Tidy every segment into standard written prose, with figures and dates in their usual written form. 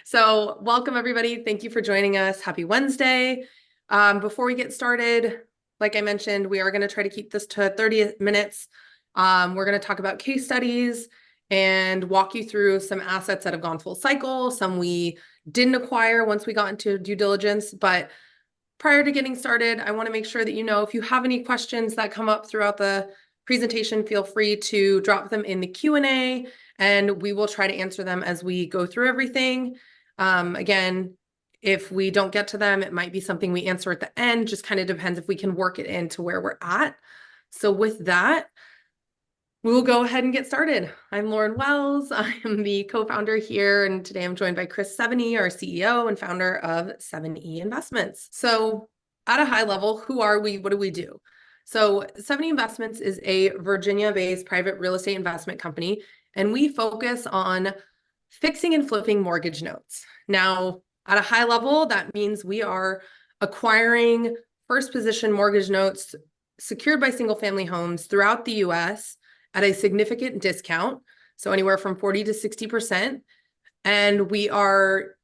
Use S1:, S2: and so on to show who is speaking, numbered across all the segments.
S1: So welcome everybody. Thank you for joining us. Happy Wednesday. Before we get started, like I mentioned, we are going to try to keep this to 30 minutes. We're going to talk about case studies and walk you through some assets that have gone full cycle, some we didn't acquire once we got into due diligence. But prior to getting started, I want to make sure that you know if you have any questions that come up throughout the presentation, feel free to drop them in the Q&A and we will try to answer them as we go through everything. Again, if we don't get to them, it might be something we answer at the end. Just kind of depends if we can work it into where we're at. So with that, we'll go ahead and get started. I'm Lauren Wells. I am the co-founder here, and today I'm joined by Chris Seveney, our CEO and founder of 7E Investments. So at a high level, who are we? What do we do? So 7E Investments is a Virginia-based private real estate investment company, and we focus on fixing and flipping mortgage notes. Now, at a high level, that means we are acquiring first position mortgage notes secured by single family homes throughout the US at a significant discount, so anywhere from 40 to 60%. And we are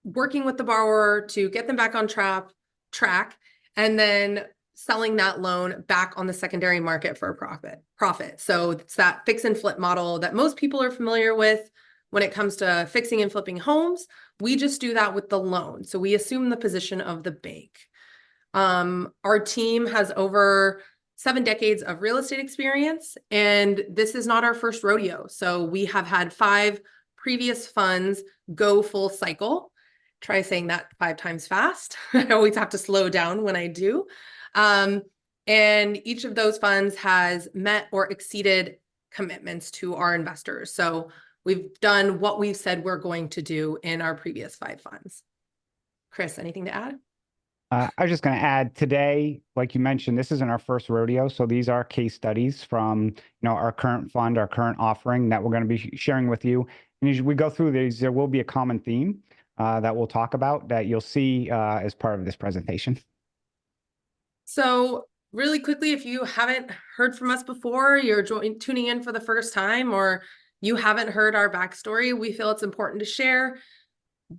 S1: working with the borrower to get them back on track, and then selling that loan back on the secondary market for a profit. So it's that fix and flip model that most people are familiar with when it comes to fixing and flipping homes. We just do that with the loan. So we assume the position of the bank. Our team has over 7 decades of real estate experience, and this is not our first rodeo. So we have had 5 previous funds go full cycle. Try saying that 5 times fast. I always have to slow down when I do. And each of those funds has met or exceeded commitments to our investors. So we've done what we've said we're going to do in our previous 5 funds. Chris, anything to add?
S2: I was just going to add today, like you mentioned, this isn't our first rodeo. So these are case studies from, our current fund, our current offering that we're going to be sharing with you. And as we go through these, there will be a common theme that we'll talk about that you'll see as part of this presentation.
S1: So really quickly, if you haven't heard from us before, you're tuning in for the first time, or you haven't heard our backstory, we feel it's important to share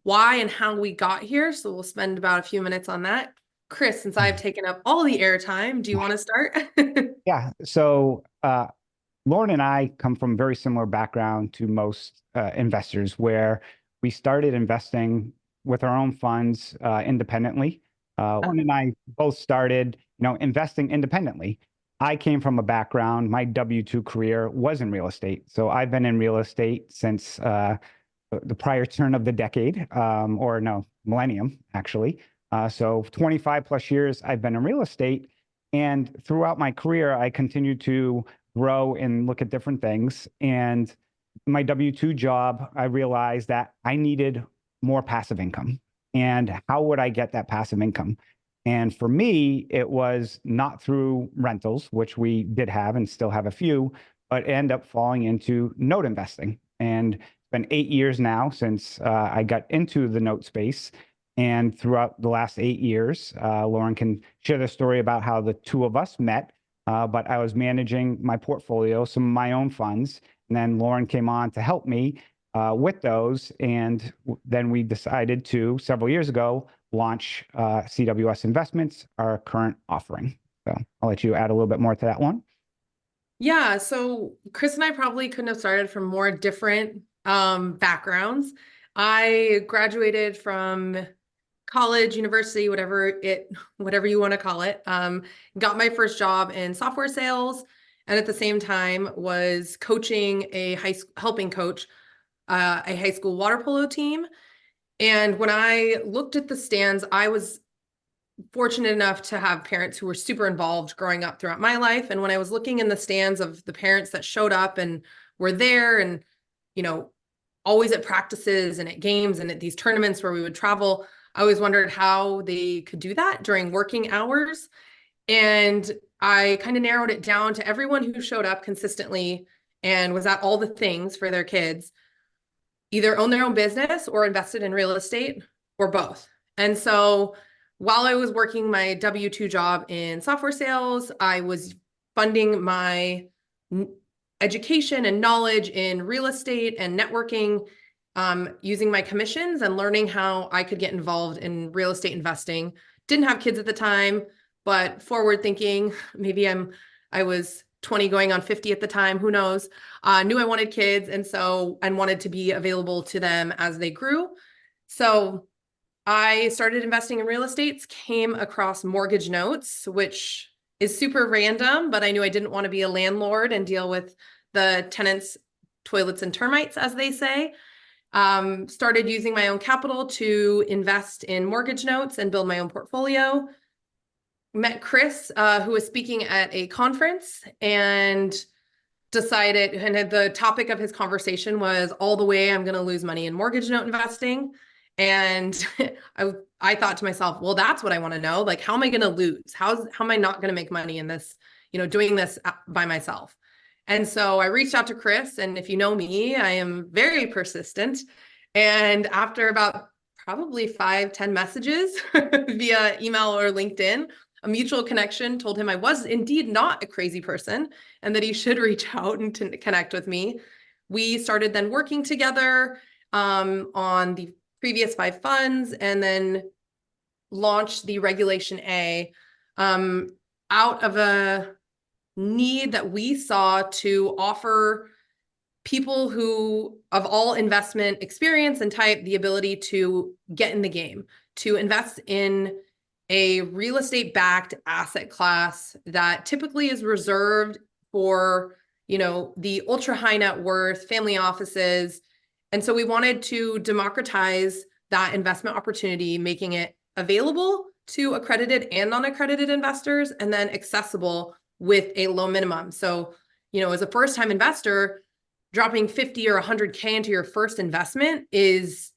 S1: why and how we got here. So we'll spend about a few minutes on that. Chris, since I've taken up all the airtime, do you want to start?
S2: Yeah. So Lauren and I come from a very similar background to most investors, where we started investing with our own funds independently. Lauren and I both started, investing independently. I came from a background, my W-2 career was in real estate. So I've been in real estate since the prior turn of the decade, or no, millennium, actually. So 25 plus years I've been in real estate. And throughout my career, I continued to grow and look at different things. And my W-2 job, I realized that I needed more passive income. And how would I get that passive income? And for me, it was not through rentals, which we did have and still have a few, but end up falling into note investing. And it's been 8 years now since I got into the note space. And throughout the last 8 years, Lauren can share the story about how the two of us met, but I was managing my portfolio, some of my own funds, and then Lauren came on to help me with those. And then we decided to, several years ago, launch CWS Investments, our current offering. So I'll let you add a little bit more to that one.
S1: Yeah, so Chris and I probably couldn't have started from more different backgrounds. I graduated from college, university, whatever you want to call it. Got my first job in software sales, and at the same time was coaching helping coach a high school water polo team. And when I looked at the stands, I was fortunate enough to have parents who were super involved growing up throughout my life. And when I was looking in the stands of the parents that showed up and were there and, always at practices and at games and at these tournaments where we would travel, I always wondered how they could do that during working hours. And I kind of narrowed it down to everyone who showed up consistently and was at all the things for their kids, either own their own business or invested in real estate or both. And so while I was working my W-2 job in software sales, I was funding my education and knowledge in real estate and networking using my commissions and learning how I could get involved in real estate investing. Didn't have kids at the time, but forward thinking, maybe I was 20 going on 50 at the time, who knows, knew I wanted kids. And wanted to be available to them as they grew. So I started investing in real estates, came across mortgage notes, which is super random, but I knew I didn't want to be a landlord and deal with the tenants' toilets and termites, as they say. Started using my own capital to invest in mortgage notes and build my own portfolio. Met Chris, who was speaking at a conference, and decided, and the topic of his conversation was all the way I'm going to lose money in mortgage note investing. And I thought to myself, well, that's what I want to know. Like, how am I going to lose? How am I not going to make money in this, doing this by myself? And so I reached out to Chris, and if you know me, I am very persistent. And after about probably 5-10 messages via email or LinkedIn, a mutual connection told him I was indeed not a crazy person and that he should reach out and to connect with me. We started then working together on the previous 5 funds, and then launched the Regulation A out of a need that we saw to offer people who of all investment experience and type the ability to get in the game, to invest in a real estate backed asset class that typically is reserved for, the ultra high net worth family offices. And so we wanted to democratize that investment opportunity, making it available to accredited and non-accredited investors, and then accessible with a low minimum. So, as a first-time investor, dropping 50 or 100K into your first investment is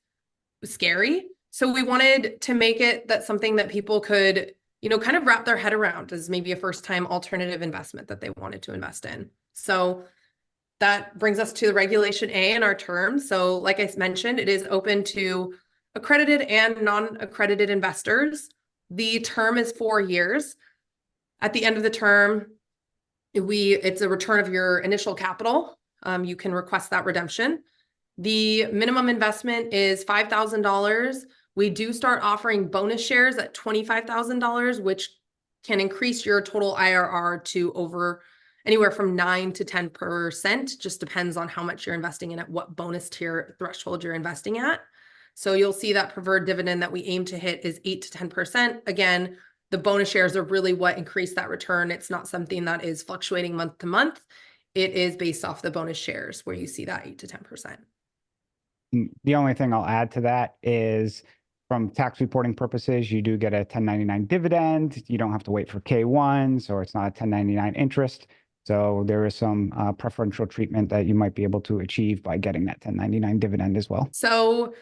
S1: scary. So we wanted to make it that something that people could, kind of wrap their head around as maybe a first-time alternative investment that they wanted to invest in. So that brings us to the Regulation A in our terms. So like I mentioned, it is open to accredited and non-accredited investors. The term is 4 years. At the end of the term, it's a return of your initial capital. You can request that redemption. The minimum investment is $5,000. We do start offering bonus shares at $25,000, which can increase your total IRR to over anywhere from 9 to 10%. Just depends on how much you're investing in, at what bonus tier threshold you're investing at. So you'll see that preferred dividend that we aim to hit is 8 to 10%. Again, the bonus shares are really what increase that return. It's not something that is fluctuating month to month. It is based off the bonus shares where you see that 8 to 10%.
S2: The only thing I'll add to that is, from tax reporting purposes, you do get a 1099 dividend. You don't have to wait for K1s, or it's not a 1099 interest. So there is some preferential treatment that you might be able to achieve by getting that 1099 dividend as well.
S1: So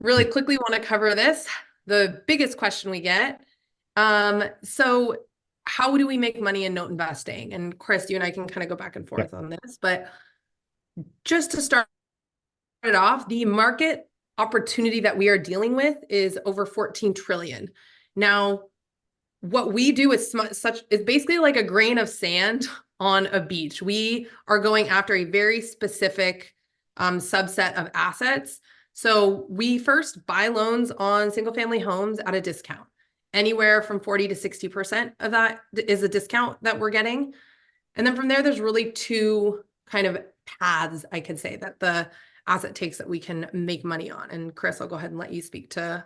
S1: really quickly want to cover this. The biggest question we get. So how do we make money in note investing? And Chris, you and I can kind of go back and forth on this, but just to start it off, the market opportunity that we are dealing with is over 14 trillion. Now, what we do is basically like a grain of sand on a beach. We are going after a very specific subset of assets. So we first buy loans on single family homes at a discount. Anywhere from 40 to 60% of that is a discount that we're getting. And then from there, there's really 2 kind of paths, I could say, that the asset takes that we can make money on. And Chris, I'll go ahead and let you speak to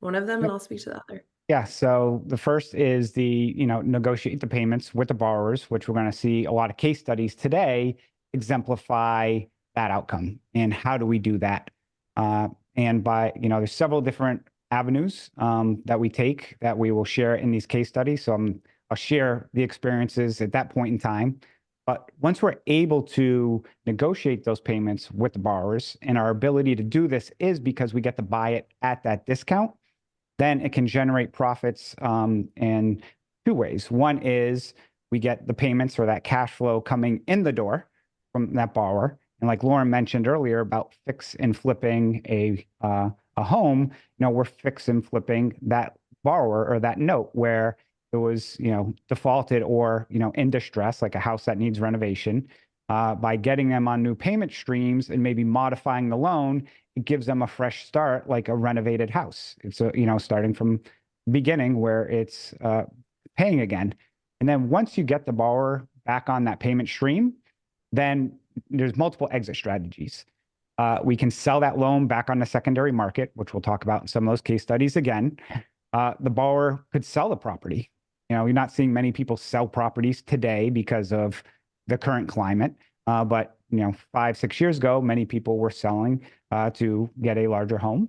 S1: one of them, and I'll speak to the other.
S2: Yeah. So the first is the, negotiate the payments with the borrowers, which we're going to see a lot of case studies today exemplify that outcome. And how do we do that? And by, there's several different avenues that we take that we will share in these case studies. So I'll share the experiences at that point in time. But once we're able to negotiate those payments with the borrowers, and our ability to do this is because we get to buy it at that discount, then it can generate profits in 2 ways. One is we get the payments, or that cash flow, coming in the door from that borrower. And like Lauren mentioned earlier about fix and flipping a home, we're fix and flipping that borrower or that note where it was, defaulted or, in distress, like a house that needs renovation. By getting them on new payment streams and maybe modifying the loan, it gives them a fresh start, like a renovated house. It's starting from beginning where it's paying again. And then once you get the borrower back on that payment stream, then there's multiple exit strategies. We can sell that loan back on the secondary market, which we'll talk about in some of those case studies again. The borrower could sell the property. You're not seeing many people sell properties today because of the current climate. But 5-6 years ago, many people were selling to get a larger home.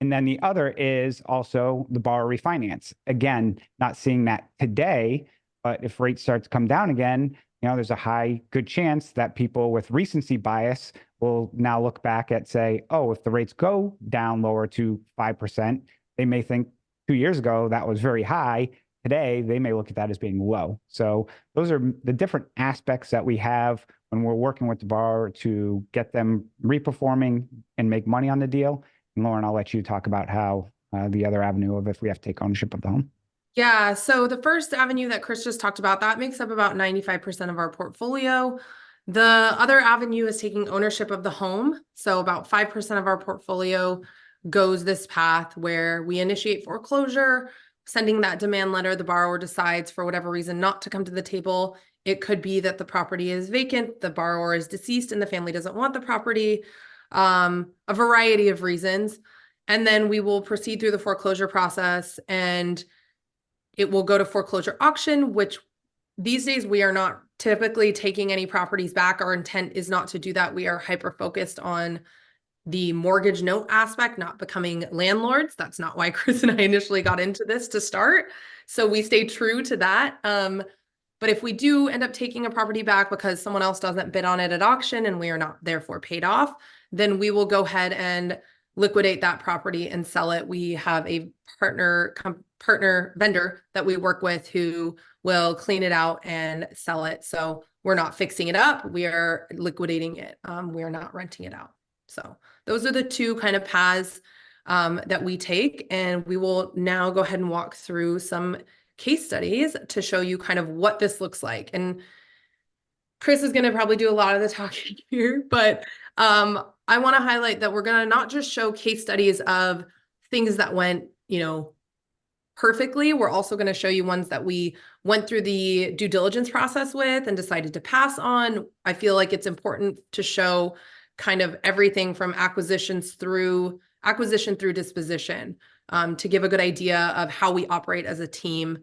S2: And then the other is also the borrower refinance. Again, not seeing that today, but if rates start to come down again, there's a good chance that people with recency bias will now look back at say, oh, if the rates go down lower to 5%, they may think 2 years ago that was very high. Today, they may look at that as being low. So those are the different aspects that we have when we're working with the borrower to get them reperforming and make money on the deal. And Lauren, I'll let you talk about how the other avenue of if we have to take ownership of the home.
S1: Yeah, so the first avenue that Chris just talked about, that makes up about 95% of our portfolio. The other avenue is taking ownership of the home. So about 5% of our portfolio goes this path where we initiate foreclosure, sending that demand letter, the borrower decides for whatever reason not to come to the table. It could be that the property is vacant, the borrower is deceased, and the family doesn't want the property, a variety of reasons. And then we will proceed through the foreclosure process, and it will go to foreclosure auction, which these days we are not typically taking any properties back. Our intent is not to do that. We are hyper-focused on the mortgage note aspect, not becoming landlords. That's not why Chris and I initially got into this to start. So we stay true to that. But if we do end up taking a property back because someone else doesn't bid on it at auction and we are not therefore paid off, then we will go ahead and liquidate that property and sell it. We have a partner vendor that we work with who will clean it out and sell it. So we're not fixing it up. We are liquidating it. We are not renting it out. So those are the two kind of paths that we take. And we will now go ahead and walk through some case studies to show you kind of what this looks like. And Chris is going to probably do a lot of the talking here, but I want to highlight that we're going to not just show case studies of things that went, perfectly. We're also going to show you ones that we went through the due diligence process with and decided to pass on. I feel like it's important to show kind of everything from acquisition through disposition to give a good idea of how we operate as a team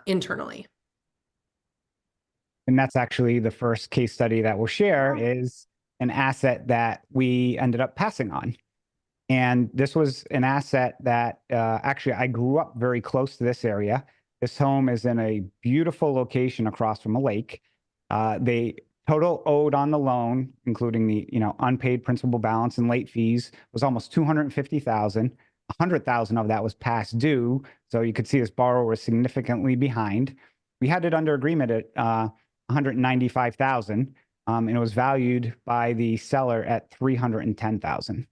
S1: internally.
S2: And that's actually the first case study that we'll share is an asset that we ended up passing on. And this was an asset that actually I grew up very close to this area. This home is in a beautiful location across from a lake. The total owed on the loan, including the unpaid principal balance and late fees, was almost $250,000. $100,000 of that was past due, so you could see this borrower was significantly behind. We had it under agreement at $195,000, and it was valued by the seller at $310,000.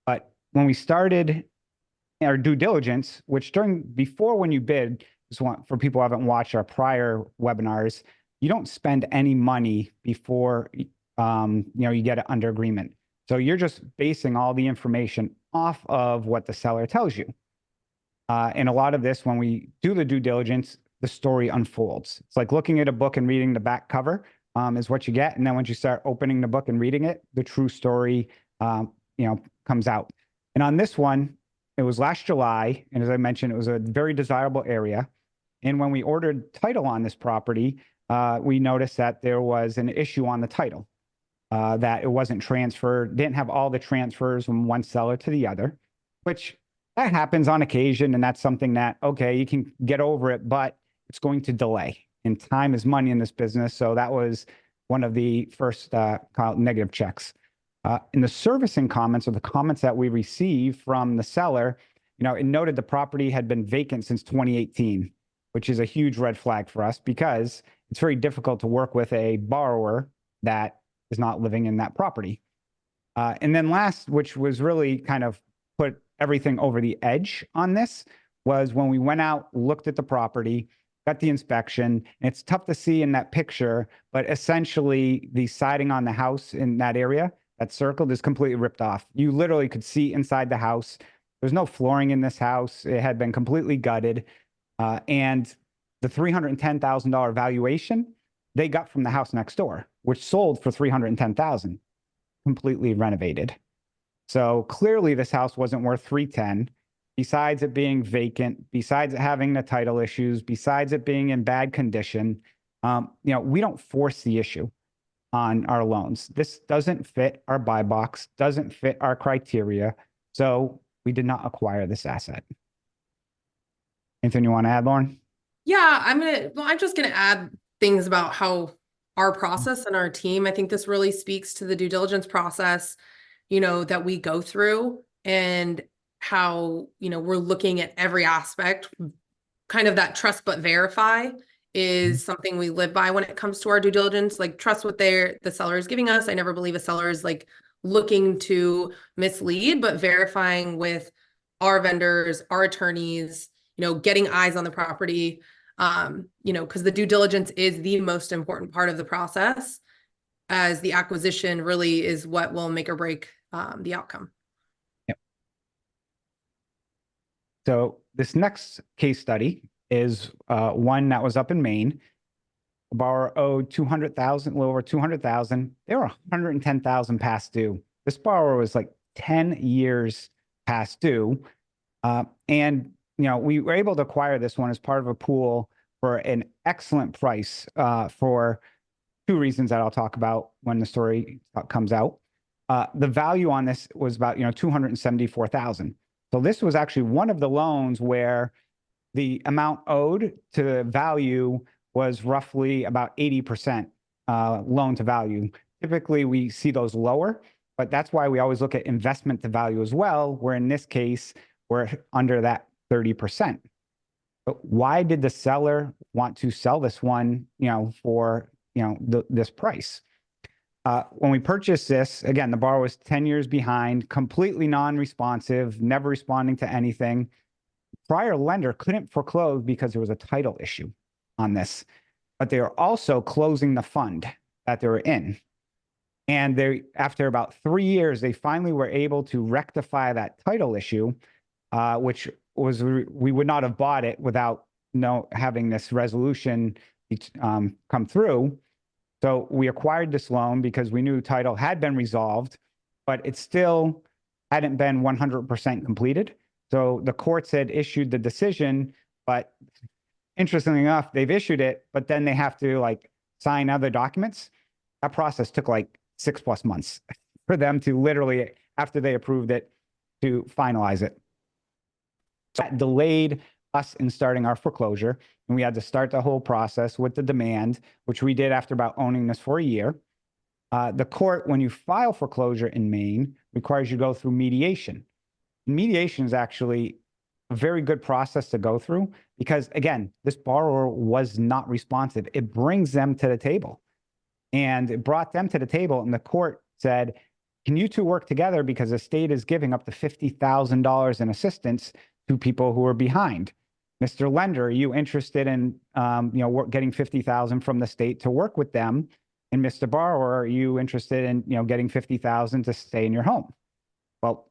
S2: But when we started our due diligence, which before when you bid, just for people who haven't watched our prior webinars, you don't spend any money before you get it under agreement. So you're just basing all the information off of what the seller tells you. And a lot of this, when we do the due diligence, the story unfolds. It's like looking at a book and reading the back cover is what you get. And then once you start opening the book and reading it, the true story comes out. And on this one, it was last July. And as I mentioned, it was a very desirable area. And when we ordered title on this property, we noticed that there was an issue on the title, that it wasn't transferred, didn't have all the transfers from one seller to the other, which that happens on occasion. And that's something that, okay, you can get over it, but it's going to delay. And time is money in this business. So that was one of the first negative checks. In the servicing comments, or the comments that we received from the seller, it noted the property had been vacant since 2018, which is a huge red flag for us because it's very difficult to work with a borrower that is not living in that property. And then last, which was really kind of put everything over the edge on this, was when we went out, looked at the property, got the inspection. And it's tough to see in that picture, but essentially the siding on the house in that area, that circled, is completely ripped off. You literally could see inside the house. There's no flooring in this house. It had been completely gutted. And the $310,000 valuation they got from the house next door, which sold for $310,000, completely renovated. So clearly this house wasn't worth 310. Besides it being vacant, besides it having the title issues, besides it being in bad condition, we don't force the issue on our loans. This doesn't fit our buy box, doesn't fit our criteria. So we did not acquire this asset. Anything you want to add, Lauren?
S1: Yeah, I'm just gonna add things about how our process and our team, I think this really speaks to the due diligence process, that we go through, and how, we're looking at every aspect. Kind of that trust but verify is something we live by when it comes to our due diligence. Like, trust what the seller is giving us. I never believe a seller is like looking to mislead, but verifying with our vendors, our attorneys, getting eyes on the property, because the due diligence is the most important part of the process, as the acquisition really is what will make or break the outcome.
S2: Yep. So this next case study is one that was up in Maine. The borrower owed 200,000, a little over 200,000. They were 110,000 past due. This borrower was like 10 years past due. And we were able to acquire this one as part of a pool for an excellent price for two reasons that I'll talk about when the story comes out. The value on this was about, 274,000. So this was actually one of the loans where the amount owed to value was roughly about 80% loan to value. Typically, we see those lower, but that's why we always look at investment to value as well, where in this case, we're under that 30%. But why did the seller want to sell this one, for, this price? When we purchased this, again, the borrower was 10 years behind, completely non-responsive, never responding to anything. Prior lender couldn't foreclose because there was a title issue on this, but they were also closing the fund that they were in. And after about 3 years, they finally were able to rectify that title issue, which was, we would not have bought it without having this resolution come through. So we acquired this loan because we knew title had been resolved, but it still hadn't been 100% completed. So the courts had issued the decision, but interestingly enough, they've issued it, but then they have to sign other documents. That process took 6+ months for them to literally, after they approved it, to finalize it. So that delayed us in starting our foreclosure, and we had to start the whole process with the demand, which we did after about owning this for a year. The court, when you file foreclosure in Maine, requires you to go through mediation. Mediation is actually a very good process to go through because, again, this borrower was not responsive. It brings them to the table, and it brought them to the table, and the court said, can you two work together, because the state is giving up to $50,000 in assistance to people who are behind. Mr. Lender, are you interested in getting $50,000 from the state to work with them? And Mr. Borrower, are you interested in getting $50,000 to stay in your home? Well,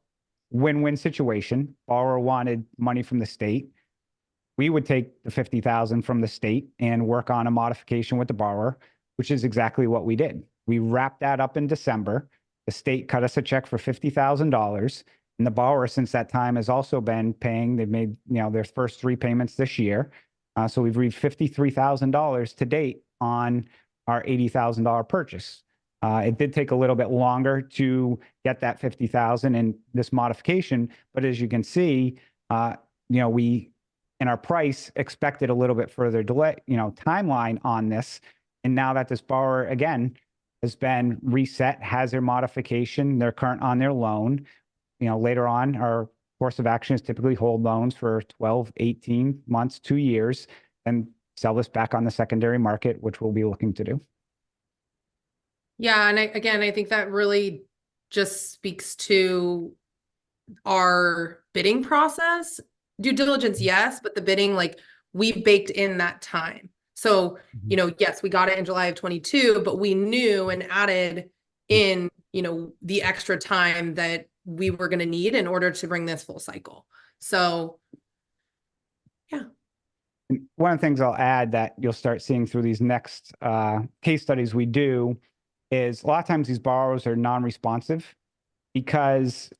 S2: win-win situation. Borrower wanted money from the state. We would take the $50,000 from the state and work on a modification with the borrower, which is exactly what we did. We wrapped that up in December. The state cut us a check for $50,000. And the borrower, since that time, has also been paying. They've made, their first 3 payments this year. So we've reached $53,000 to date on our $80,000 purchase. It did take a little bit longer to get that $50,000 in this modification, but as you can see, we, in our price, expected a little bit further delay, timeline on this. And now that this borrower, again, has been reset, has their modification, they're current on their loan. Later on, our course of action is typically hold loans for 12, 18 months, 2 years, and sell this back on the secondary market, which we'll be looking to do.
S1: Yeah, and I think that really just speaks to our bidding process. Due diligence, yes, but the bidding, we baked in that time. So, you know, yes, we got it in July of 22, but we knew and added in, you know, the extra time that we were going to need in order to bring this full cycle. So, yeah.
S2: One of the things I'll add that you'll start seeing through these next case studies we do is a lot of times these borrowers are non-responsive because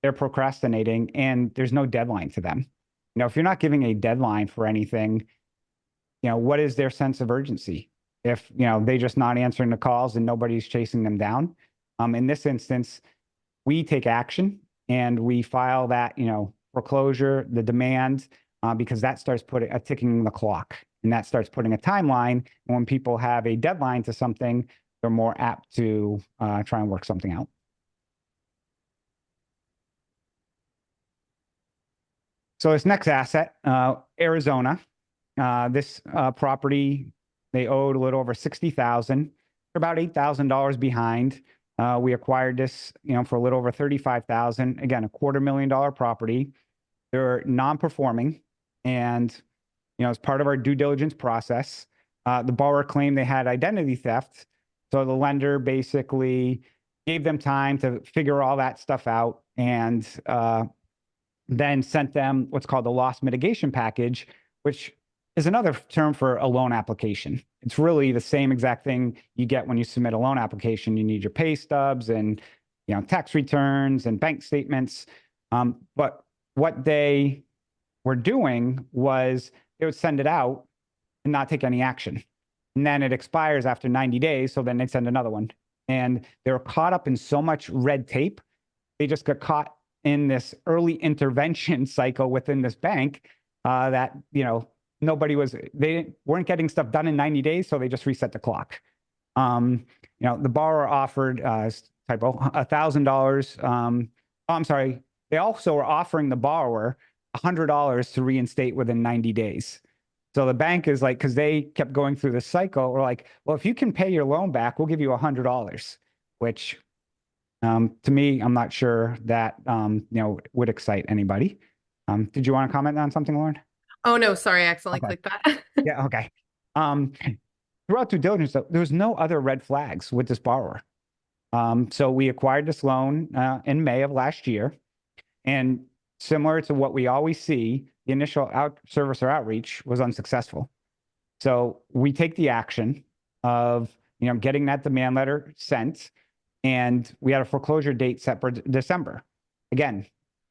S2: they're procrastinating and there's no deadline to them. You know, if you're not giving a deadline for anything, you know, what is their sense of urgency? If, you know, they just not answering the calls and nobody's chasing them down. In this instance, we take action and we file that, you know, foreclosure, the demand, because that starts putting a ticking the clock and that starts putting a timeline. And when people have a deadline to something, they're more apt to try and work something out. So this next asset, Arizona, this property, they owed a little over $60,000. They're about $8,000 behind. We acquired this, you know, for a little over $35,000. Again, $250,000 property. They're non-performing, and you know, as part of our due diligence process, the borrower claimed they had identity theft. So the lender basically gave them time to figure all that stuff out, and then sent them what's called the loss mitigation package, which is another term for a loan application. It's really the same exact thing you get when you submit a loan application. You need your pay stubs and, you know, tax returns and bank statements. But what they were doing was they would send it out and not take any action. And then it expires after 90 days. So then they'd send another one. And they were caught up in so much red tape. They just got caught in this early intervention cycle within this bank that, you know, they weren't getting stuff done in 90 days. So they just reset the clock. You know, the borrower offered typo $1,000. I'm sorry. They also were offering the borrower $100 to reinstate within 90 days. So the bank is like, because they kept going through this cycle, we're like, well, if you can pay your loan back, we'll give you $100, which to me, I'm not sure that, you know, would excite anybody. Did you want to comment on something, Lauren?
S1: Oh, no, sorry. I accidentally
S2: Okay.
S1: clicked that.
S2: Yeah. Okay. Throughout due diligence, though, there was no other red flags with this borrower. So we acquired this loan in May of last year, and similar to what we always see, the initial servicer outreach was unsuccessful. So we take the action of, you know, getting that demand letter sent, and we had a foreclosure date set for December. Again,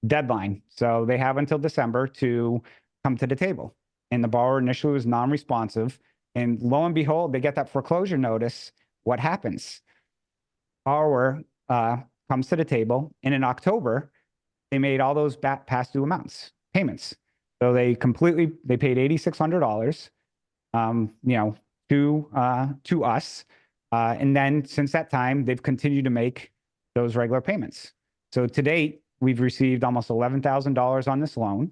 S2: deadline. So they have until December to come to the table. And the borrower initially was non-responsive. And lo and behold, they get that foreclosure notice. What happens? Borrower comes to the table, and in October, they made all those past due payments. So they paid $8,600, you know, to us. And then since that time, they've continued to make those regular payments. So to date, we've received almost $11,000 on this loan,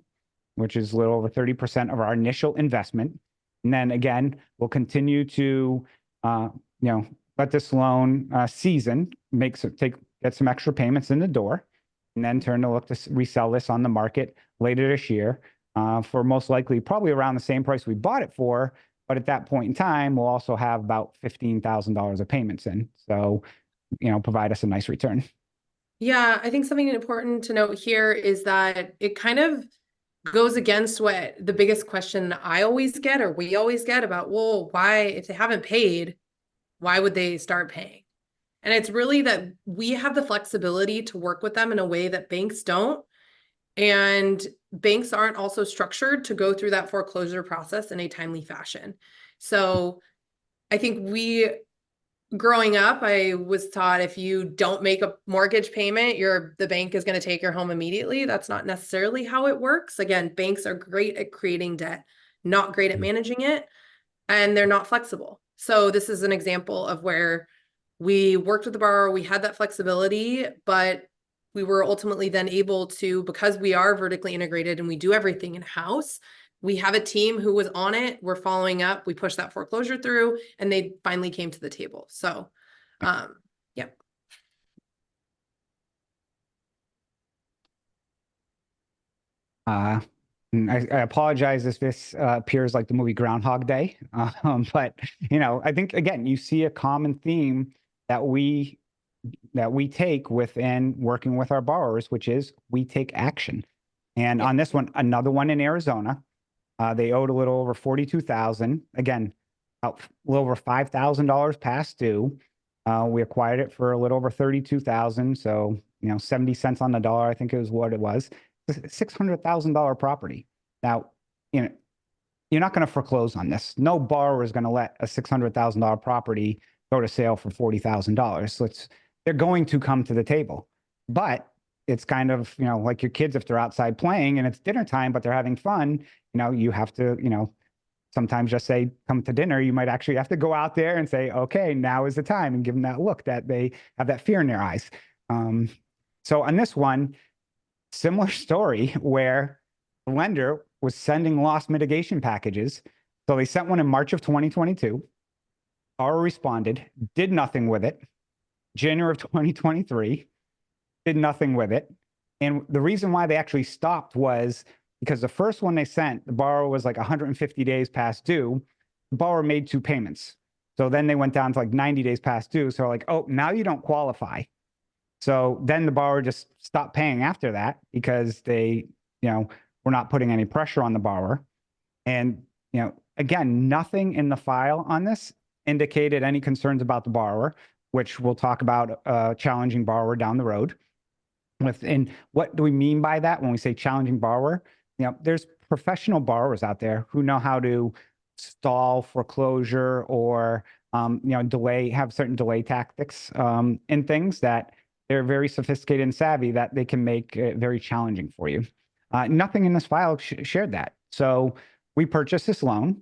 S2: which is a little over 30% of our initial investment. And then again, we'll continue to, you know, let this loan season, get some extra payments in the door, and then turn to look to resell this on the market later this year for most likely probably around the same price we bought it for. But at that point in time, we'll also have about $15,000 of payments in. So, you know, provide us a nice return.
S1: Yeah, I think something important to note here is that it kind of goes against what the biggest question I always get, or we always get about, well, why, if they haven't paid, why would they start paying? And it's really that we have the flexibility to work with them in a way that banks don't. And banks aren't also structured to go through that foreclosure process in a timely fashion. So I think growing up, I was taught if you don't make a mortgage payment, the bank is going to take your home immediately. That's not necessarily how it works. Again, banks are great at creating debt, not great at managing it, and they're not flexible. So this is an example of where we worked with the borrower, we had that flexibility, but we were ultimately then able to, because we are vertically integrated and we do everything in-house, we have a team who was on it. We're following up. We pushed that foreclosure through, and they finally came to the table. So, yeah.
S2: And I apologize if this appears like the movie Groundhog Day, but I think again you see a common theme that we take within working with our borrowers, which is we take action. And
S1: Yep.
S2: on this one, another one in Arizona, they owed a little over 42,000. Again, about a little over $5,000 past due. We acquired it for a little over 32,000. So 70 cents on the dollar, I think it was what it was. $600,000 property. Now, you know, you're not going to foreclose on this. No borrower is going to let a $600,000 property go to sale for $40,000. So they're going to come to the table, but it's kind of, like your kids, if they're outside playing and it's dinner time, but they're having fun, you have to, sometimes just say, come to dinner. You might actually have to go out there and say, okay, now is the time, and give them that look that they have that fear in their eyes. So on this one, similar story where the lender was sending loss mitigation packages. So they sent one in March of 2022. Borrower responded, did nothing with it. January of 2023, did nothing with it. And the reason why they actually stopped was because the first one they sent, the borrower was like 150 days past due. The borrower made 2 payments. So then they went down to like 90 days past due. So like, oh, now you don't qualify. So then the borrower just stopped paying after that because they, were not putting any pressure on the borrower. And, again, nothing in the file on this indicated any concerns about the borrower, which we'll talk about a challenging borrower down the road. And what do we mean by that when we say challenging borrower? There's professional borrowers out there who know how to stall foreclosure or, delay, have certain delay tactics in things that they're very sophisticated and savvy that they can make it very challenging for you. Nothing in this file shared that. So we purchased this loan,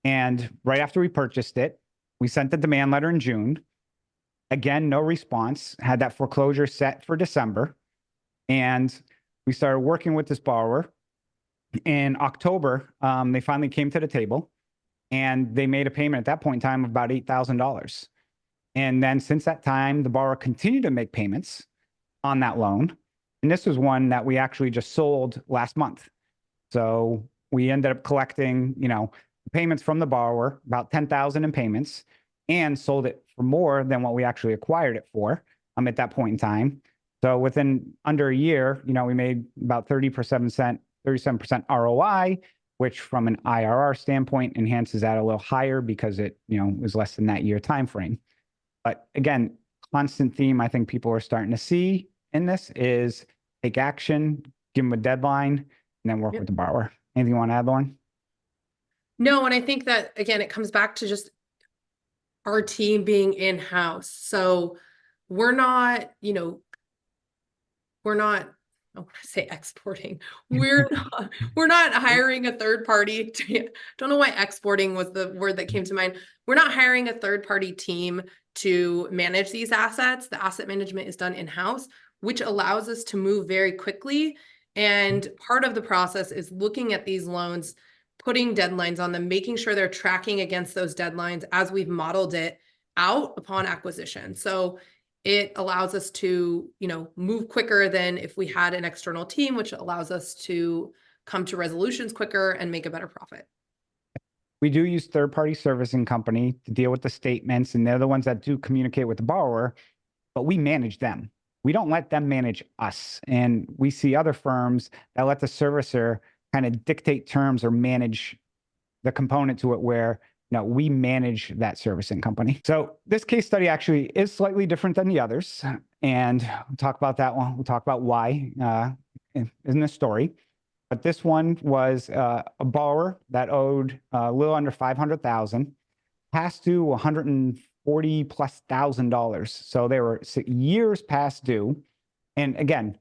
S2: and right after we purchased it, we sent the demand letter in June. Again, no response, had that foreclosure set for December. And we started working with this borrower. In October, they finally came to the table, and they made a payment at that point in time of about $8,000. And then since that time, the borrower continued to make payments on that loan. And this was one that we actually just sold last month. So we ended up collecting, payments from the borrower, about 10,000 in payments, and sold it for more than what we actually acquired it for at that point in time. So within under a year, we made about 37% ROI, which from an IRR standpoint enhances that a little higher because it, was less than that year time frame. But again, constant theme I think people are starting to see in this is take action, give them a deadline, and then work with the borrower. Anything you want to add, Lauren?
S1: No, and I think that, again, it comes back to just our team being in-house. So we're not, I want to say exporting. We're not hiring a third party. Don't know why exporting was the word that came to mind. We're not hiring a third party team to manage these assets. The asset management is done in-house, which allows us to move very quickly. And part of the process is looking at these loans, putting deadlines on them, making sure they're tracking against those deadlines as we've modeled it out upon acquisition. So it allows us to, move quicker than if we had an external team, which allows us to come to resolutions quicker and make a better profit.
S2: We do use third-party servicing company to deal with the statements, and they're the ones that do communicate with the borrower, but we manage them. We don't let them manage us. And we see other firms that let the servicer kind of dictate terms or manage the component to it where we manage that servicing company. So this case study actually is slightly different than the others. And we'll talk about that one. We'll talk about why in this story. But this one was a borrower that owed a little under $500,000, past due $140,000+. So they were years past due. And again,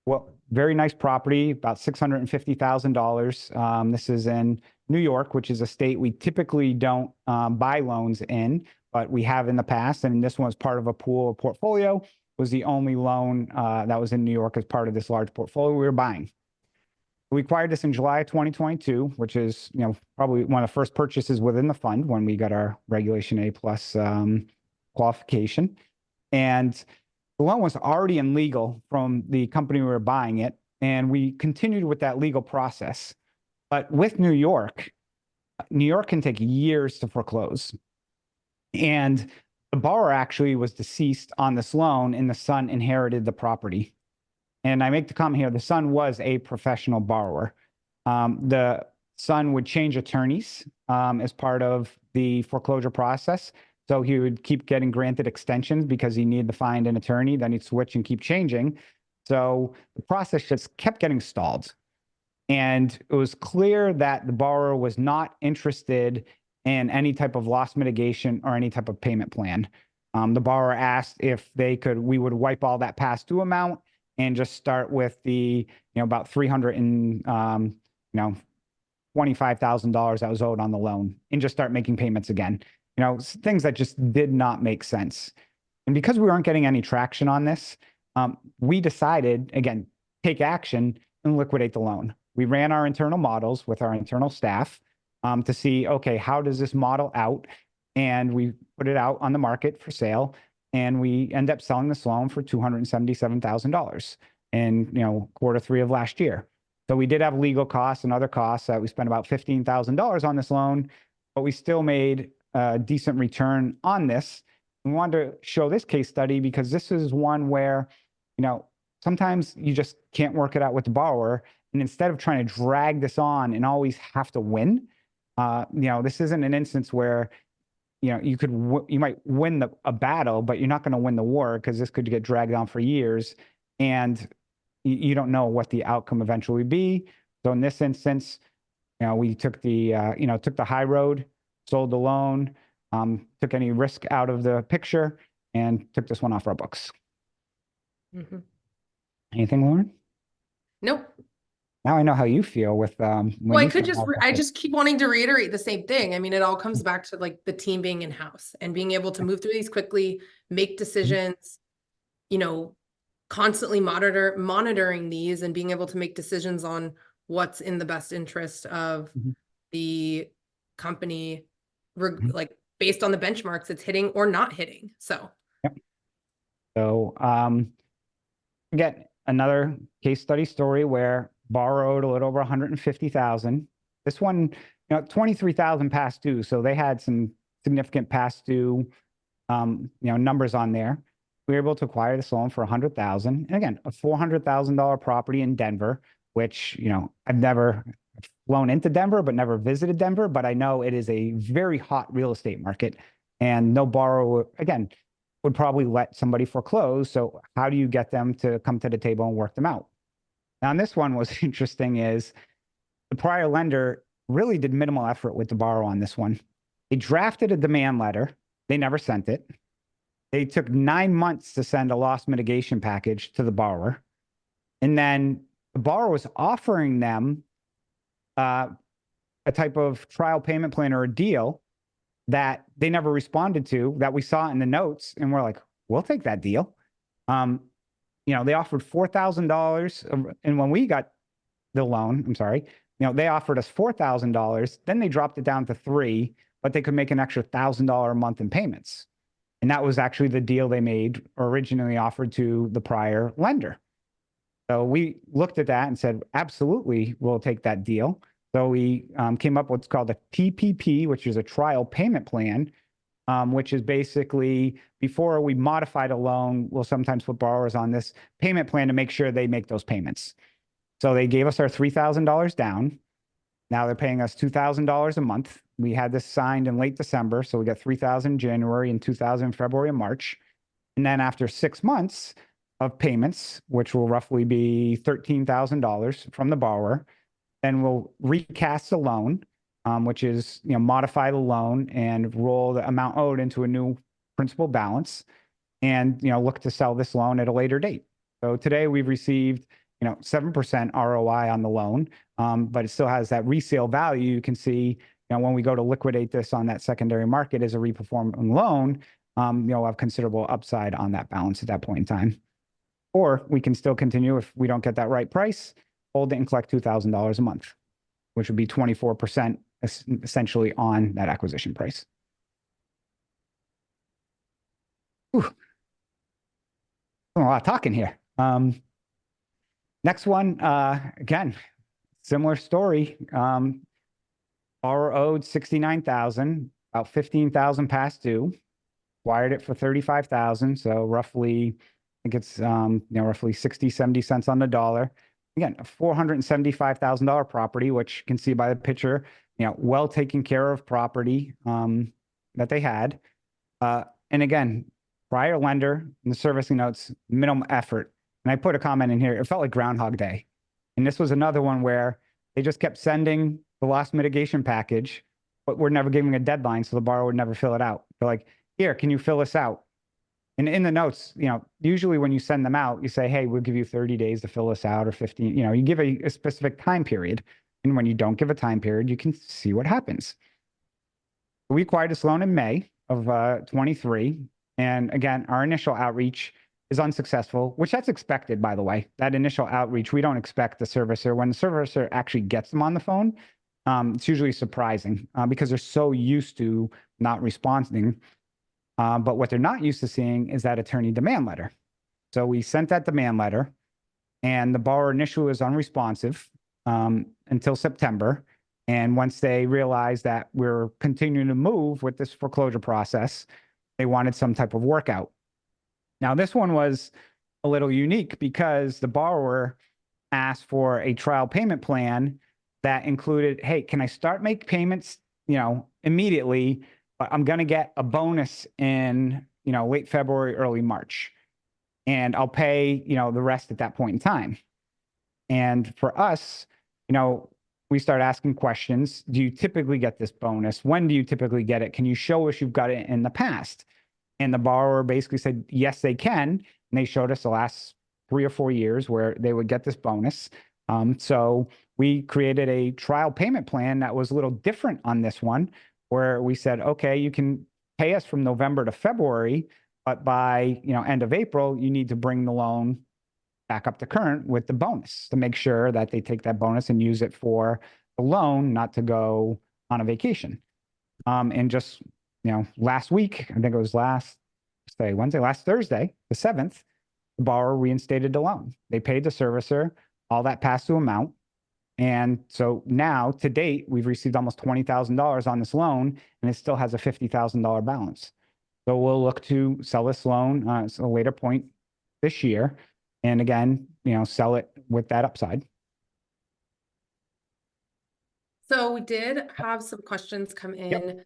S2: well, very nice property, about $650,000. This is in New York, which is a state we typically don't buy loans in, but we have in the past. And this one was part of a pool portfolio, was the only loan that was in New York as part of this large portfolio we were buying. We acquired this in July of 2022, which is, probably one of the first purchases within the fund when we got our Regulation A+ qualification. And the loan was already in legal from the company we were buying it. and we continued with that legal process. But with New York can take years to foreclose. And the borrower actually was deceased on this loan, and the son inherited the property. And I make the comment here, the son was a professional borrower. The son would change attorneys as part of the foreclosure process. So he would keep getting granted extensions because he needed to find an attorney. Then he'd switch and keep changing. So the process just kept getting stalled. And it was clear that the borrower was not interested in any type of loss mitigation or any type of payment plan. The borrower asked if we would wipe all that past due amount and just start with the, about $325,000 that was owed on the loan and just start making payments again. Things that just did not make sense. And because we weren't getting any traction on this, we decided, again, take action and liquidate the loan. We ran our internal models with our internal staff to see, okay, how does this model out? And we put it out on the market for sale. And we end up selling this loan for $277,000 in, Q3 of last year. So we did have legal costs and other costs that we spent about $15,000 on this loan, but we still made a decent return on this. We wanted to show this case study because this is one where, sometimes you just can't work it out with the borrower. And instead of trying to drag this on and always have to win, this isn't an instance where, you might win a battle, but you're not going to win the war because this could get dragged on for years. And you don't know what the outcome eventually be. So in this instance, we took the high road, sold the loan, took any risk out of the picture, and took this one off our books.
S1: Mm-hmm.
S2: Anything, Lauren?
S1: Nope.
S2: Now I know how you feel with
S1: Well, I just keep wanting to reiterate the same thing. I mean, it all comes back to like the team being in-house and being able to move through these quickly, make decisions, constantly monitoring these and being able to make decisions on what's in the best interest of the company, like based on the benchmarks it's hitting or not hitting. So,
S2: yep. So, again, another case study story where borrowed a little over 150,000. This one, 23,000 past due. So they had some significant past due, numbers on there. We were able to acquire this loan for 100,000. And again, a $400,000 property in Denver, which, I've never flown into Denver, but never visited Denver, but I know it is a very hot real estate market, and no borrower, again, would probably let somebody foreclose. So how do you get them to come to the table and work them out? Now, and this one was interesting is the prior lender really did minimal effort with the borrower on this one. They drafted a demand letter. They never sent it. They took 9 months to send a loss mitigation package to the borrower. And then the borrower was offering them a type of trial payment plan or a deal that they never responded to, that we saw in the notes. And we're like, we'll take that deal. They offered $4,000. And when we got the loan, they offered us $4,000. Then they dropped it down to $3,000, but they could make an extra $1,000 a month in payments. And that was actually the deal they made or originally offered to the prior lender. So we looked at that and said, absolutely, we'll take that deal. So we came up with what's called a TPP, which is a trial payment plan, which is basically before we modify the loan, we'll sometimes put borrowers on this payment plan to make sure they make those payments. So they gave us our $3,000 down. Now they're paying us $2,000 a month. We had this signed in late December. So we got $3,000 in January and $2,000 in February and March. And then after 6 months of payments, which will roughly be $13,000 from the borrower, then we'll recast the loan, which is, modify the loan and roll the amount owed into a new principal balance and, look to sell this loan at a later date. So today we've received, 7% ROI on the loan, but it still has that resale value. You can see, when we go to liquidate this on that secondary market as a reperforming loan, we'll have considerable upside on that balance at that point in time. Or we can still continue if we don't get that right price, hold it and collect $2,000 a month, which would be 24% essentially on that acquisition price. Whew. A lot of talking here. Next one, again, similar story. Borrower owed 69,000, about 15,000 past due, wired it for 35,000. So roughly, I think it's, roughly 60, 70 cents on the dollar. Again, a $475,000 property, which you can see by the picture, well taken care of property, that they had. And again, prior lender in the servicing notes, minimum effort. And I put a comment in here. It felt like Groundhog Day. And this was another one where they just kept sending the loss mitigation package, but we're never giving a deadline. So the borrower would never fill it out. They're like, here, can you fill this out? And in the notes, usually when you send them out, you say, hey, we'll give you 30 days to fill this out, or 15, you give a specific time period. And when you don't give a time period, you can see what happens. We acquired this loan in May of 23. And again, our initial outreach is unsuccessful, which that's expected, by the way. That initial outreach, we don't expect the servicer. When the servicer actually gets them on the phone, it's usually surprising because they're so used to not responding. But what they're not used to seeing is that attorney demand letter. So we sent that demand letter, and the borrower initially was unresponsive until September. And once they realized that we're continuing to move with this foreclosure process, they wanted some type of workout. Now, this one was a little unique because the borrower asked for a trial payment plan that included, hey, can I start make payments, immediately, but I'm going to get a bonus in, late February, early March, and I'll pay, the rest at that point in time. And for us, we start asking questions. Do you typically get this bonus? When do you typically get it? Can you show us you've got it in the past? And the borrower basically said, yes, they can. And they showed us the last 3 or 4 years where they would get this bonus. So we created a trial payment plan that was a little different on this one, where we said, okay, you can pay us from November to February, but by, end of April, you need to bring the loan back up to current with the bonus to make sure that they take that bonus and use it for the loan, not to go on a vacation. And just, last week, I think it was last Thursday, the 7th, the borrower reinstated the loan. They paid the servicer all that past due amount. And so now to date, we've received almost $20,000 on this loan, and it still has a $50,000 balance. So we'll look to sell this loan at a later point this year. And again, sell it with that upside.
S1: So we did have some questions come
S2: Yep.
S1: in.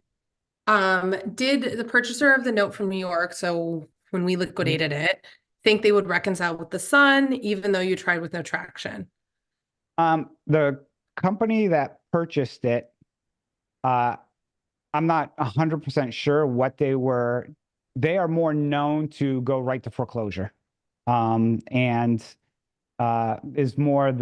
S1: Did the purchaser of the note from New York, so when we liquidated it, think they would reconcile with the son, even though you tried with no traction?
S2: The company that purchased it, I'm not 100% sure what they were. They are more known to go right to foreclosure, and is more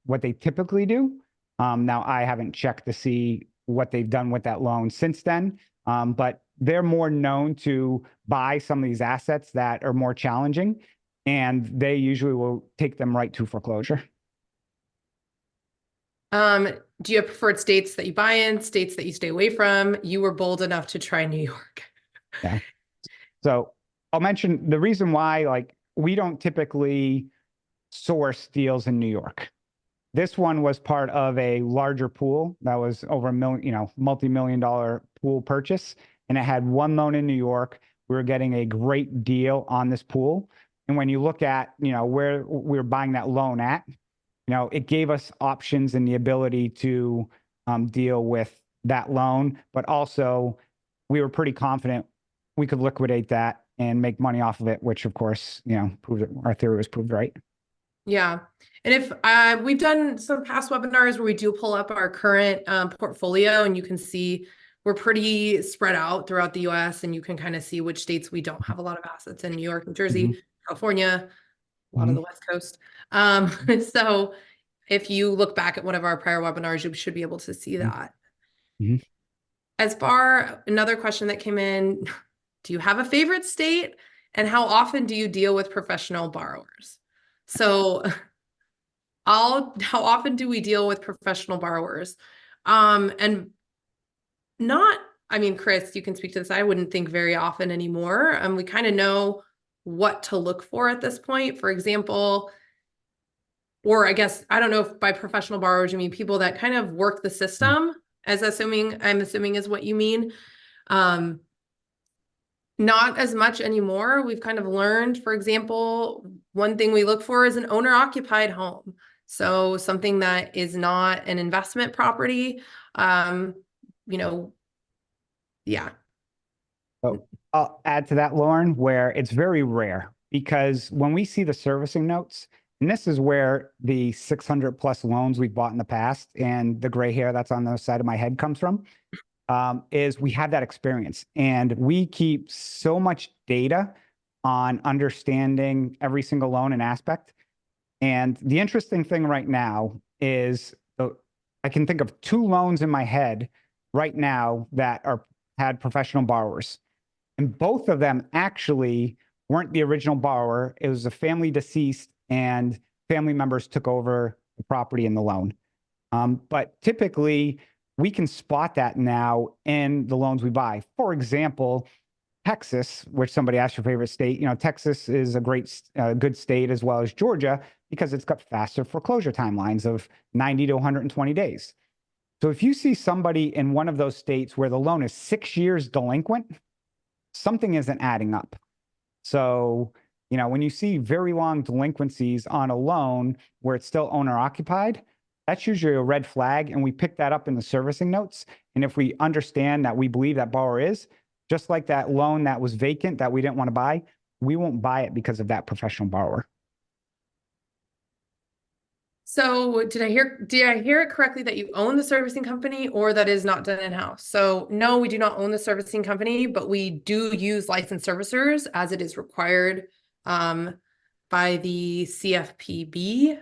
S2: what they typically do. Now, I haven't checked to see what they've done with that loan since then, but they're more known to buy some of these assets that are more challenging, and they usually will take them right to foreclosure.
S1: Do you have preferred states that you buy in, states that you stay away from? You were bold enough to try New York.
S2: Yeah. So I'll mention the reason why, we don't typically source deals in New York. This one was part of a larger pool that was over $1 million, multi-million-dollar pool purchase, and it had one loan in New York. We were getting a great deal on this pool. And when you look at, where we were buying that loan at, it gave us options and the ability to deal with that loan, but also we were pretty confident we could liquidate that and make money off of it, which of course, proved our theory was proved right.
S1: Yeah. And if we've done some past webinars where we do pull up our current portfolio, and you can see we're pretty spread out throughout the US, and you can kind of see which states we don't have a lot of assets in: New York, New Jersey, California, a lot of the West Coast. So if you look back at one of our prior webinars, you should be able to see that. Another question that came in, do you have a favorite state, and how often do you deal with professional borrowers? So how often do we deal with professional borrowers? And not, Chris, you can speak to this. I wouldn't think very often anymore. We kind of know what to look for at this point. For example, or I guess, I don't know if by professional borrowers, you mean people that kind of work the system, I'm assuming is what you mean. Um, Not as much anymore. We've kind of learned, for example, one thing we look for is an owner-occupied home. So something that is not an investment property. You know, yeah.
S2: So I'll add to that, Lauren, where it's very rare because when we see the servicing notes, and this is where the 600 plus loans we've bought in the past and the gray hair that's on the side of my head comes from, is we have that experience and we keep so much data on understanding every single loan and aspect. And the interesting thing right now is I can think of 2 loans in my head right now that had professional borrowers. And both of them actually weren't the original borrower. It was a family deceased and family members took over the property and the loan. But typically, we can spot that now in the loans we buy. For example, Texas, which somebody asked your favorite state, Texas is a good state as well as Georgia because it's got faster foreclosure timelines of 90 to 120 days. So if you see somebody in one of those states where the loan is 6 years delinquent, something isn't adding up. So, when you see very long delinquencies on a loan where it's still owner occupied, that's usually a red flag. And we pick that up in the servicing notes. And if we understand that we believe that borrower is, just like that loan that was vacant that we didn't want to buy, we won't buy it because of that professional borrower.
S1: So did I hear it correctly that you own the servicing company or that is not done in-house? So no, we do not own the servicing company, but we do use licensed servicers as it is required by the CFPB.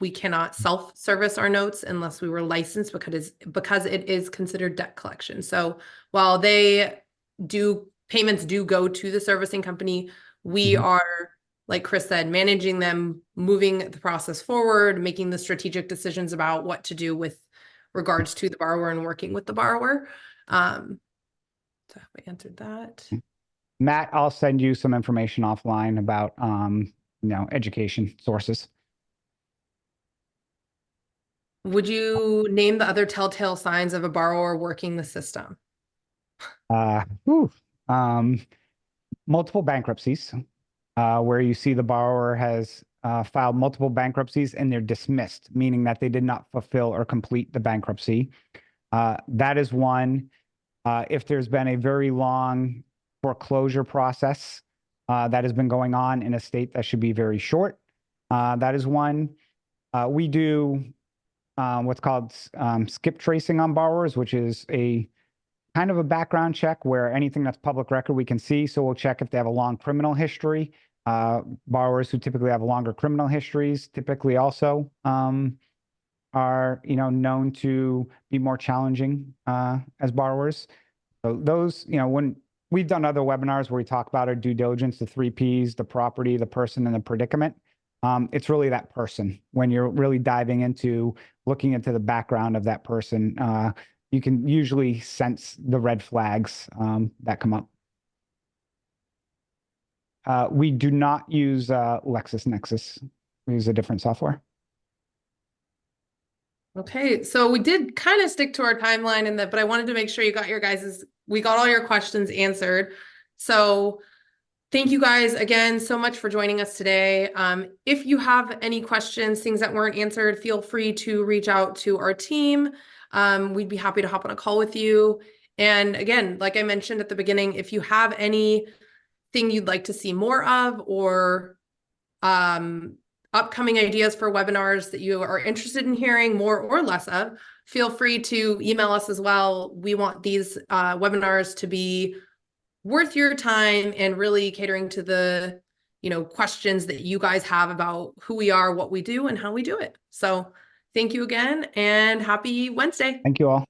S1: We cannot self-service our notes unless we were licensed because it is considered debt collection. So while payments do go to the servicing company, we are, like Chris said, managing them, moving the process forward, making the strategic decisions about what to do with regards to the borrower and working with the borrower. So have we answered that?
S2: Matt, I'll send you some information offline about, education sources.
S1: Would you name the other telltale signs of a borrower working the system?
S2: Multiple bankruptcies, where you see the borrower has filed multiple bankruptcies and they're dismissed, meaning that they did not fulfill or complete the bankruptcy. That is one. If there's been a very long foreclosure process that has been going on in a state that should be very short, that is one. We do what's called skip tracing on borrowers, which is a kind of a background check where anything that's public record we can see. So we'll check if they have a long criminal history. Borrowers who typically have longer criminal histories typically also are known to be more challenging as borrowers. So those, when we've done other webinars where we talk about our due diligence, the 3 Ps, the property, the person, and the predicament. It's really that person. When you're really diving into looking into the background of that person, you can usually sense the red flags that come up. We do not use LexisNexis. We use a different software.
S1: Okay, so we did kind of stick to our timeline but I wanted to make sure you got we got all your questions answered. So thank you guys again so much for joining us today. If you have any questions, things that weren't answered, feel free to reach out to our team. We'd be happy to hop on a call with you. And again, like I mentioned at the beginning, if you have anything you'd like to see more of or upcoming ideas for webinars that you are interested in hearing more or less of, feel free to email us as well. We want these webinars to be worth your time and really catering to the questions that you guys have about who we are, what we do, and how we do it. So thank you again and happy Wednesday.
S2: Thank you all.